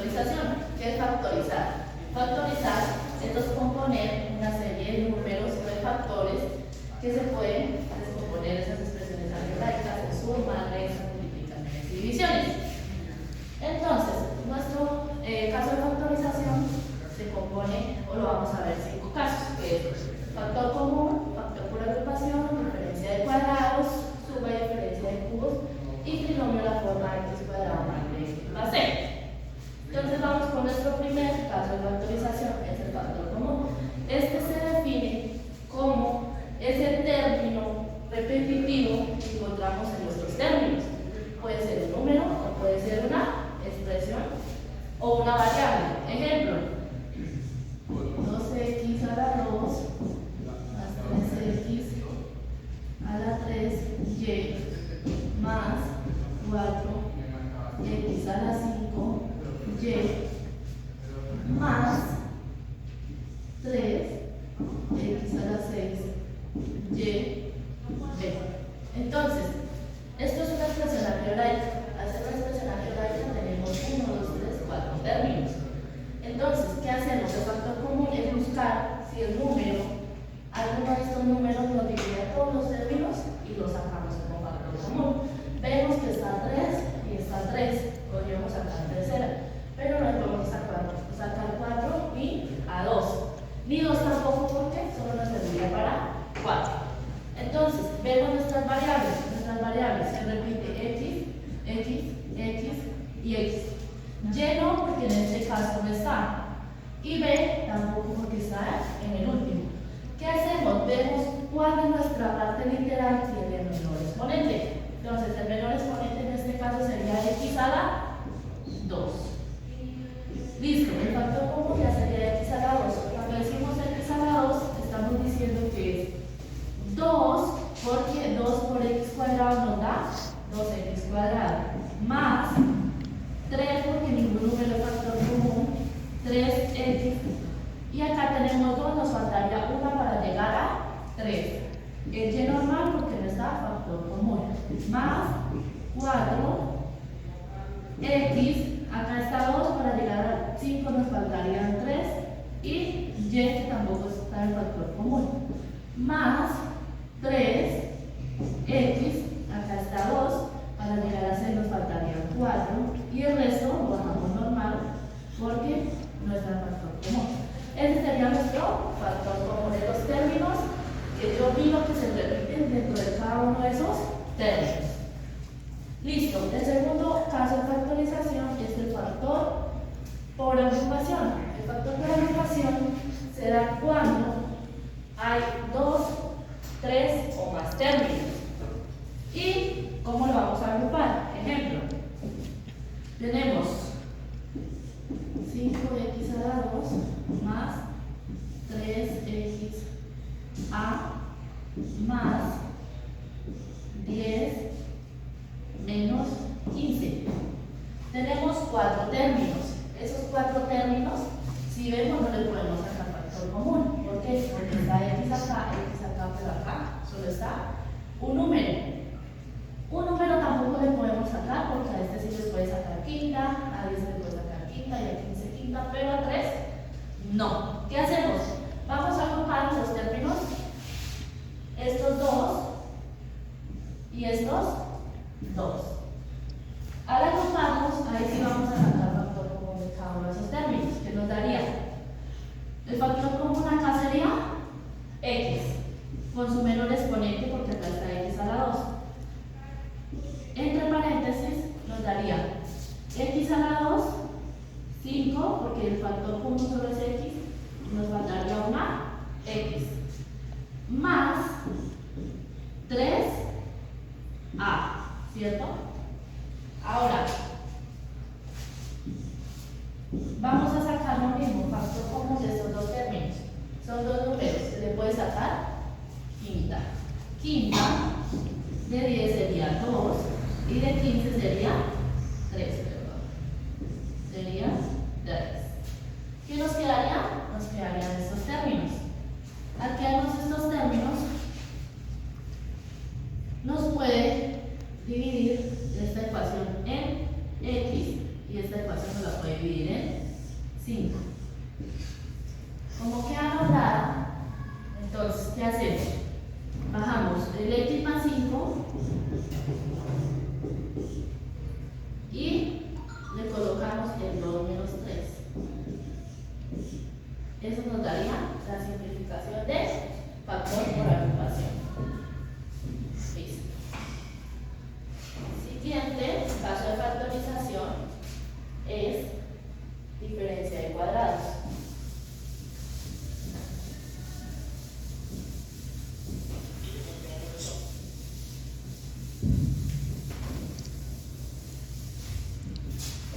factorización. ¿Qué es factorizar? Factorizar es descomponer una serie de números o de factores que se pueden descomponer esas expresiones algebraicas en suma, resta, multiplicaciones y divisiones. Entonces, nuestro caso de factorización se compone, o lo vamos a ver, 5 casos, que es factor común, factor por agrupación, diferencia de cuadrados, suma y diferencia de cubos, y trinomio de la forma x cuadrado más b más c. Entonces vamos con nuestro primer caso de factorización, que es el factor común. Este se define como ese término repetitivo que encontramos en nuestros términos. Puede ser un número o puede ser una expresión o una variable. Ejemplo, 2x a la 2 más 3x a la 3y más 4x a la 5y más 3x a la 6y b. Entonces, esto es una expresión algebraica. Al ser una expresión algebraica tenemos 1, 2, 3, 4 términos. Entonces, ¿qué hacemos? El factor común es buscar si el número, alguno de estos números nos divide a todos los términos y los sacamos como factor común. Vemos que está 3 y está 3. Podríamos sacar tercera, pero no podemos sacar 4 ni a 2. Ni 2 tampoco porque solo nos serviría para 4. Entonces, vemos nuestras variables. Nuestras variables se repite x, x, x y x. Y no, porque en este caso no está. Y b tampoco porque está en el último. ¿Qué hacemos? Vemos cuál de nuestra parte literal tiene el menor exponente. Entonces, el menor exponente en este caso sería x a la 2. Listo, el factor común ya sería x a la 2. Cuando decimos x a la 2, estamos diciendo que es 2, porque 2 por x cuadrado nos da 2x cuadrado, más 3, porque ningún número es factor común, 3x, y acá tenemos 2, nos faltaría 1 para llegar a 3. El y normal porque no está factor común, más 4x, acá está 2, para llegar a 5 nos faltarían 3, y que tampoco está en factor común, más 3x, acá está 2, para llegar a 6 nos faltarían 4, y el resto lo bajamos normal porque no está en factor común. Ese sería nuestro factor común de los términos que yo digo que se repiten dentro de cada uno de esos términos. Listo, el segundo caso de factorización es el factor por agrupación. El factor por agrupación se da cuando hay 2, 3 o más términos. ¿Y cómo lo vamos a agrupar? Ejemplo, tenemos 5x a la 2 más 3x a más 10 menos 15. Tenemos 4 términos. Esos 4 términos, si vemos, no le podemos sacar factor común. ¿Por qué? Porque está x acá, pero acá solo está un número. Un número tampoco le podemos sacar porque a este sí les puede sacar quinta, a 10 le puede sacar quinta y a 15 quinta, pero a 3 no. ¿Qué hacemos? Vamos a agrupar los términos, estos 2 y estos 2. Al agruparlos, ahí sí vamos a sacar factor común de cada uno de esos términos, que nos daría el factor común acá sería x, con su menor exponente porque acá está x a la 2. Entre paréntesis nos daría x a la 2, 5, porque el factor común solo es x, nos faltaría una x, más 3a, ¿cierto? Ahora, vamos a sacar lo mismo, factor común de estos dos términos. Son dos números, se le puede sacar quinta. Quinta de 10 sería 2 y de 15 sería 3, perdón. Sería 3. ¿Qué nos quedaría? Nos quedarían estos términos. Al quedarnos estos términos, nos puede dividir esta ecuación en x y esta ecuación nos la puede dividir en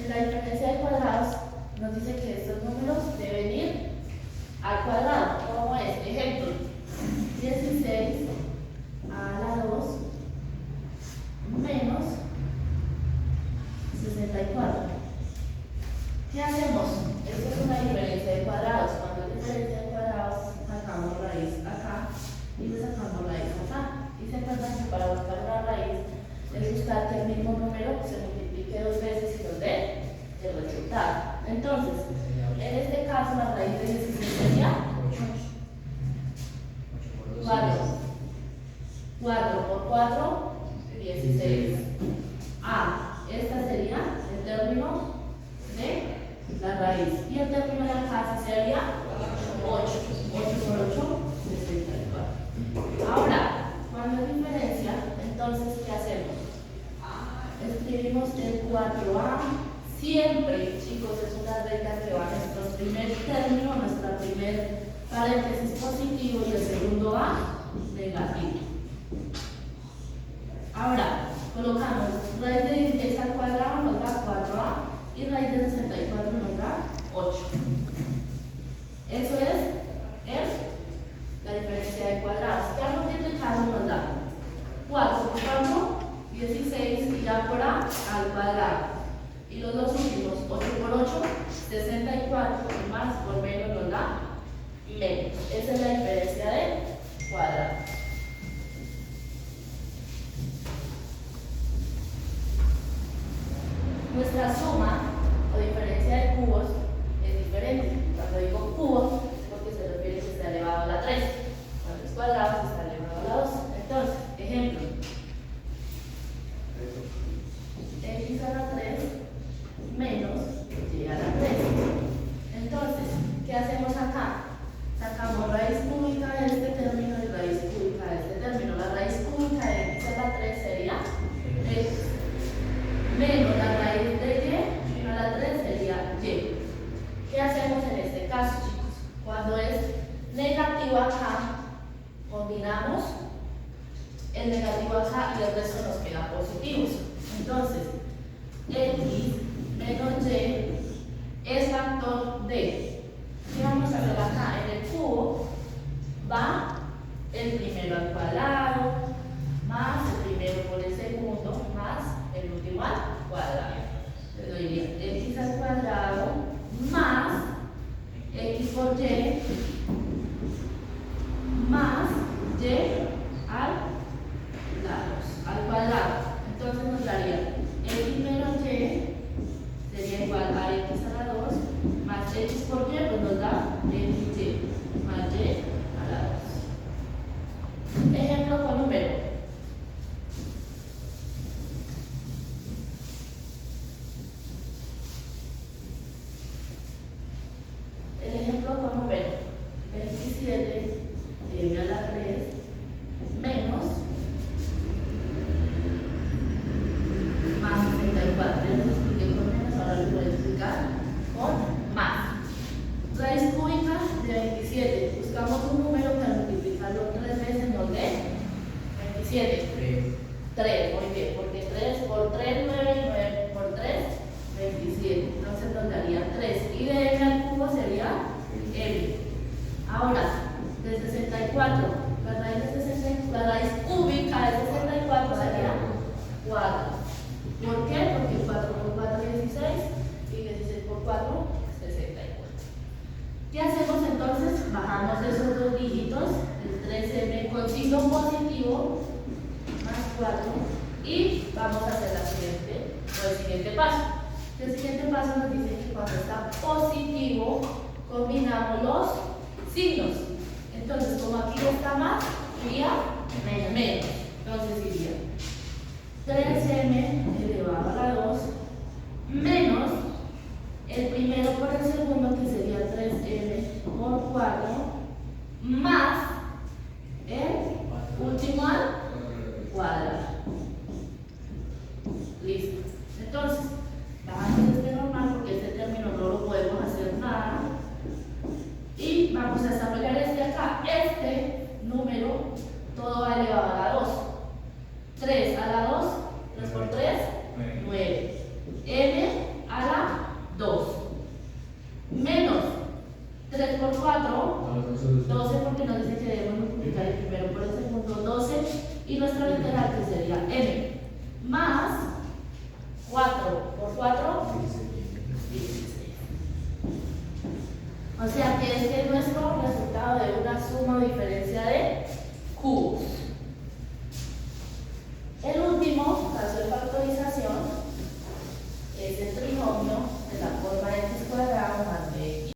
En la diferencia de cuadrados nos dice que estos números deben ir al cuadrado. ¿Cómo es? Ejemplo, 16 a la 2 menos 64. ¿Qué hacemos? Esto es una diferencia de cuadrados. Cuando es diferencia de cuadrados, sacamos raíz acá y le sacamos raíz acá. Y se acuerdan que para buscar una raíz es buscar que el mismo número se multiplique dos veces y nos dé el resultado. Entonces, en este caso, la raíz de 16 sería 4. 4 por 4, 16. Esta sería el término de la raíz. Y el término de la casa sería 8. 8 por 8, 64. Ahora, cuando hay diferencia, entonces, ¿qué hacemos? Escribimos el 4A. Siempre, chicos, es una regla que va en nuestro primer término, nuestra primer paréntesis positivo y el segundo A negativo. Ahora, colocamos raíz de 16 al cuadrado nos da 4A y raíz de 64 nos da 8. Eso es la diferencia de cuadrados. Ya multiplicado nos da 4 por 4, 16 y ya por A al cuadrado. Y los dos últimos, 8 por 8, 64 y más por menos nos da menos. Esa es la diferencia de cuadrados. Nuestra suma o diferencia de cubos es diferente. Cuando digo cubos es porque se refiere que está elevado a la 3. Cuando es cuadrado está elevado a la 2. Entonces, ejemplo. X a la 3 menos y a la 3. Entonces, ¿qué hacemos acá? Sacamos raíz cúbica de este término y raíz cúbica de este término. La raíz cúbica de x a la 3 sería x menos la raíz de y a la 3 sería y. ¿Qué hacemos en este caso, chicos? Cuando es negativo acá, combinamos el negativo acá y el resto nos queda positivos. Entonces, x menos y es factor de. ¿Qué vamos a hacer acá? En el cubo va el primero al cuadrado, más el primero por el segundo, más el último al cuadrado. Le doy x al cuadrado más x por y más y al cuadrado. Entonces nos daría x menos y sería igual a x a la 2 más x por y, pues nos da xy más y a la 2. Ejemplo con número. El ejemplo con número 27 a la 3 menos más 64. Ya les expliqué con menos, ahora les voy a explicar con más. Raíz cúbica de 27. Buscamos un número que al multiplicarlo 3 veces nos dé 27. 3, muy bien, porque 3 por 3, 9 y 9 por 3, 27. Entonces nos daría 3. Y de m al cubo sería m. Ahora, de 64, la raíz cúbica de 64 sería 4. ¿Por qué? Porque 4 por 4 es 16 y 16 por 4 es 64. ¿Qué hacemos entonces? Bajamos esos dos dígitos, el 3m con signo positivo, más 4, y vamos a hacer el siguiente paso. El siguiente paso nos dice que cuando está positivo, combinamos los signos. Entonces, como aquí está más, iría menos. Entonces iría 3m elevado a la 2 menos el primero por el segundo, que sería 3m por 4, más el último al cuadrado. Listo. Entonces, bajamos este normal porque este término no lo podemos hacer nada. Y vamos a desarrollar este acá. Este número todo va elevado a la 2. 3 a la 2, 3 por 3, 9. M a la O sea que es nuestro resultado de una suma o diferencia de